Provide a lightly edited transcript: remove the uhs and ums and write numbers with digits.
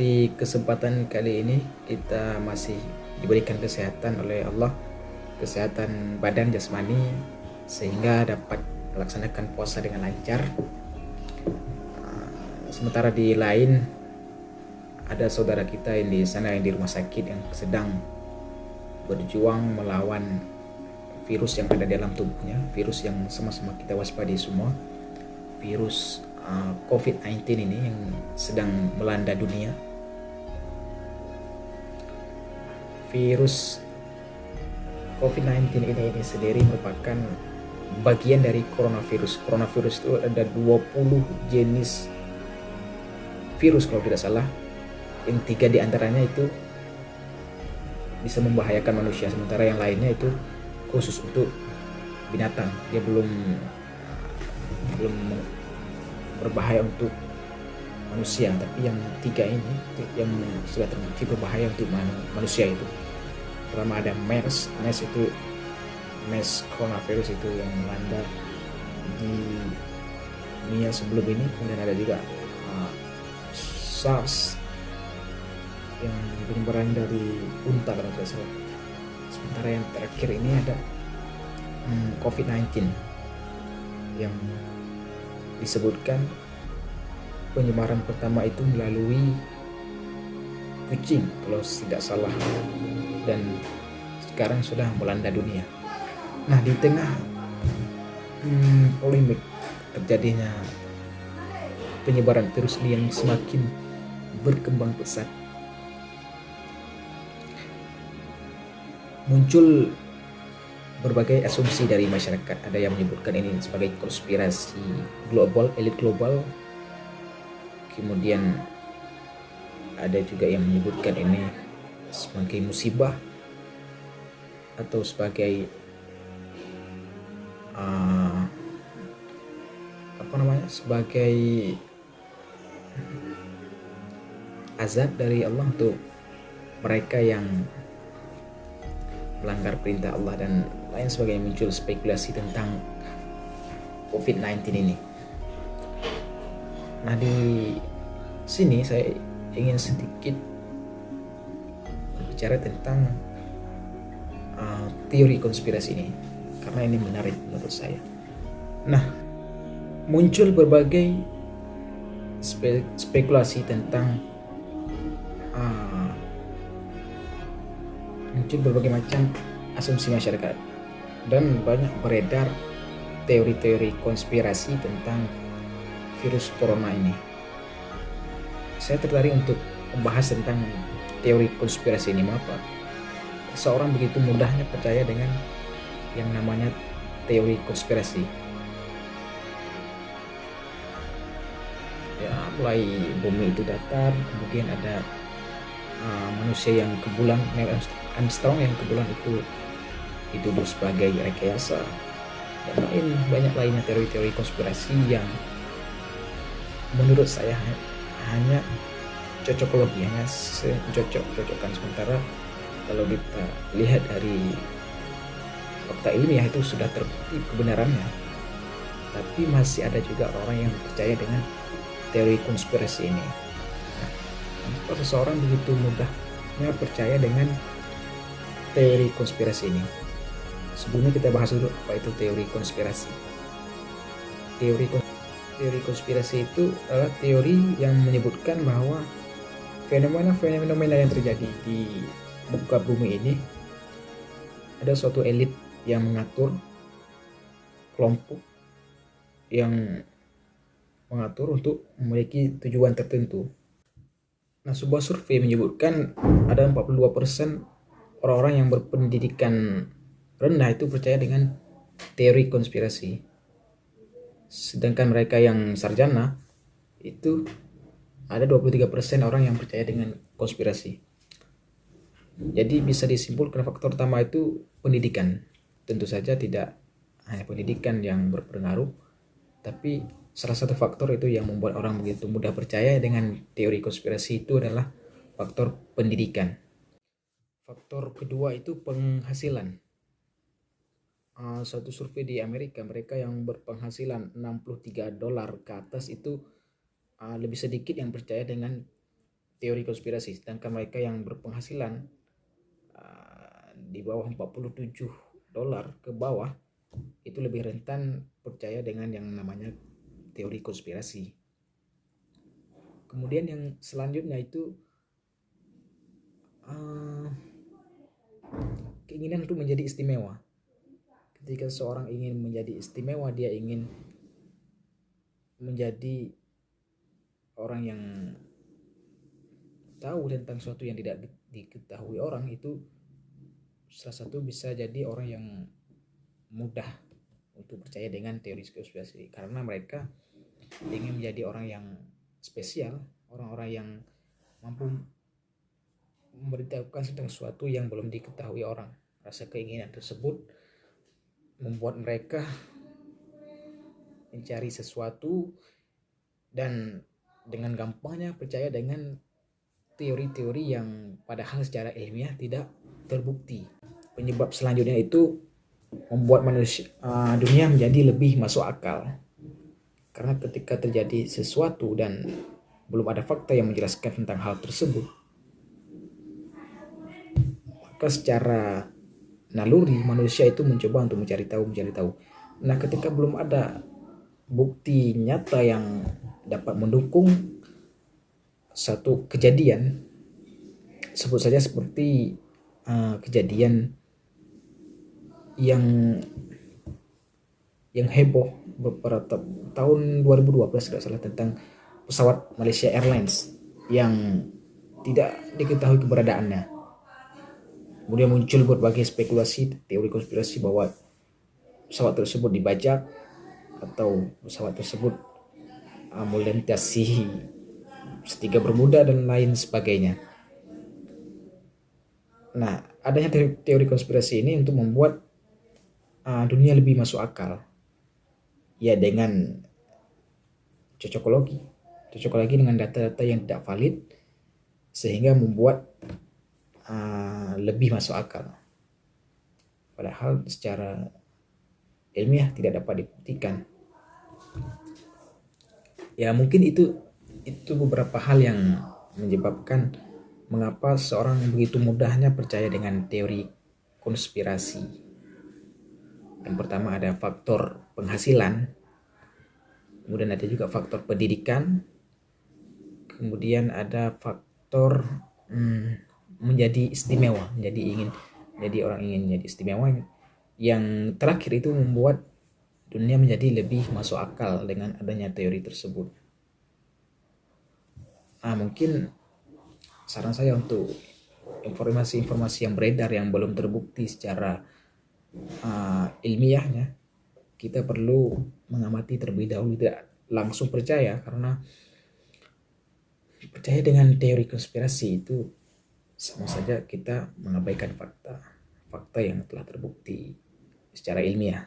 di kesempatan kali ini kita masih diberikan kesehatan oleh Allah, kesehatan badan jasmani, sehingga dapat melaksanakan puasa dengan lancar. Sementara di lain ada saudara kita yang di sana, yang di rumah sakit, yang sedang berjuang melawan virus yang ada di dalam tubuhnya, virus yang sama-sama kita waspadai semua, virus COVID-19 ini yang sedang melanda dunia. Virus COVID-19 ini sendiri merupakan bagian dari coronavirus. Coronavirus itu ada 20 jenis virus kalau tidak salah. Yang 3 diantaranya itu bisa membahayakan manusia, sementara yang lainnya itu khusus untuk binatang. Dia belum berbahaya untuk manusia, tapi yang 3 ini yang sudah terbukti berbahaya untuk manusia itu. Pertama ada MERS itu MERS coronavirus itu yang melanda di dunia sebelum ini. Kemudian ada juga SARS yang penyebaran dari unta kalau tidak salah. Sementara yang terakhir ini ada COVID-19 yang disebutkan penyebaran pertama itu melalui kucing kalau tidak salah, dan sekarang sudah melanda dunia. Nah, di tengah polemik terjadinya penyebaran virus ini yang semakin berkembang pesat, muncul berbagai asumsi dari masyarakat. Ada yang menyebutkan ini sebagai konspirasi global, elit global. Kemudian ada juga yang menyebutkan ini sebagai musibah atau sebagai sebagai azab dari Allah untuk mereka yang melanggar perintah Allah dan lain sebagainya. Muncul spekulasi tentang COVID-19 ini. Nah, di sini saya ingin sedikit berbicara tentang teori konspirasi ini, karena ini menarik menurut saya. Nah, muncul berbagai spekulasi tentang muncul berbagai macam asumsi masyarakat, dan banyak beredar teori-teori konspirasi tentang virus corona ini. Saya tertarik untuk membahas tentang teori konspirasi ini. Mengapa seorang begitu mudahnya percaya dengan yang namanya teori konspirasi? Ya, mulai bumi itu datar, kemudian ada manusia yang ke bulan, Neil Armstrong yang ke bulan itu dituduh sebagai rekayasa, dan banyak lainnya teori-teori konspirasi yang menurut saya hanya cocokologi, hanya cocok-cocokan. Sementara kalau kita lihat dari fakta ilmiah itu sudah terbukti kebenarannya, tapi masih ada juga orang yang percaya dengan teori konspirasi ini. Nah, seseorang begitu mudahnya percaya dengan teori konspirasi ini? Sebelumnya kita bahas dulu apa itu teori konspirasi. Teori konspirasi itu adalah teori yang menyebutkan bahwa fenomena yang terjadi di muka bumi ini ada suatu elit yang mengatur, kelompok yang mengatur untuk memiliki tujuan tertentu. Nah, sebuah survei menyebutkan ada 42% orang-orang yang berpendidikan rendah itu percaya dengan teori konspirasi. Sedangkan mereka yang sarjana itu ada 23% orang yang percaya dengan konspirasi. Jadi bisa disimpulkan faktor utama itu pendidikan. Tentu saja tidak hanya pendidikan yang berpengaruh, tapi salah satu faktor itu yang membuat orang begitu mudah percaya dengan teori konspirasi itu adalah faktor pendidikan. Faktor kedua itu penghasilan. Suatu survei di Amerika, mereka yang berpenghasilan $63 ke atas itu lebih sedikit yang percaya dengan teori konspirasi, sedangkan mereka yang berpenghasilan di bawah $47 ke bawah itu lebih rentan percaya dengan yang namanya teori konspirasi. Kemudian yang selanjutnya itu keinginan untuk menjadi istimewa. Ketika seorang ingin menjadi istimewa, dia ingin menjadi orang yang tahu tentang sesuatu yang tidak diketahui orang, itu salah satu bisa jadi orang yang mudah untuk percaya dengan teori konspirasi, karena mereka ingin menjadi orang yang spesial, orang-orang yang mampu memberitahukan tentang sesuatu yang belum diketahui orang. Rasa keinginan tersebut membuat mereka mencari sesuatu dan dengan gampangnya percaya dengan teori-teori yang padahal secara ilmiah tidak terbukti. Penyebab selanjutnya itu membuat dunia menjadi lebih masuk akal. Karena ketika terjadi sesuatu dan belum ada fakta yang menjelaskan tentang hal tersebut, maka secara naluri manusia itu mencoba untuk mencari tahu. Nah, ketika belum ada bukti nyata yang dapat mendukung satu kejadian, sebut saja seperti kejadian yang heboh beberapa tahun 2012 tidak salah, tentang pesawat Malaysia Airlines yang tidak diketahui keberadaannya. Kemudian muncul berbagai spekulasi, teori konspirasi bahwa pesawat tersebut dibajak atau pesawat tersebut melintasi segitiga Bermuda dan lain sebagainya. Nah, adanya teori konspirasi ini untuk membuat dunia lebih masuk akal, ya, dengan cocokologi dengan data-data yang tidak valid, sehingga membuat lebih masuk akal, padahal secara ilmiah tidak dapat dibuktikan. Ya, mungkin itu beberapa hal yang menyebabkan mengapa seorang begitu mudahnya percaya dengan teori konspirasi. Yang pertama ada faktor penghasilan, kemudian ada juga faktor pendidikan, kemudian ada faktor menjadi istimewa, orang ingin menjadi istimewa. Yang terakhir itu membuat dunia menjadi lebih masuk akal dengan adanya teori tersebut. Mungkin saran saya untuk informasi-informasi yang beredar yang belum terbukti secara ilmiahnya, kita perlu mengamati terlebih dahulu, tidak langsung percaya, karena percaya dengan teori konspirasi itu sama saja kita mengabaikan fakta yang telah terbukti secara ilmiah.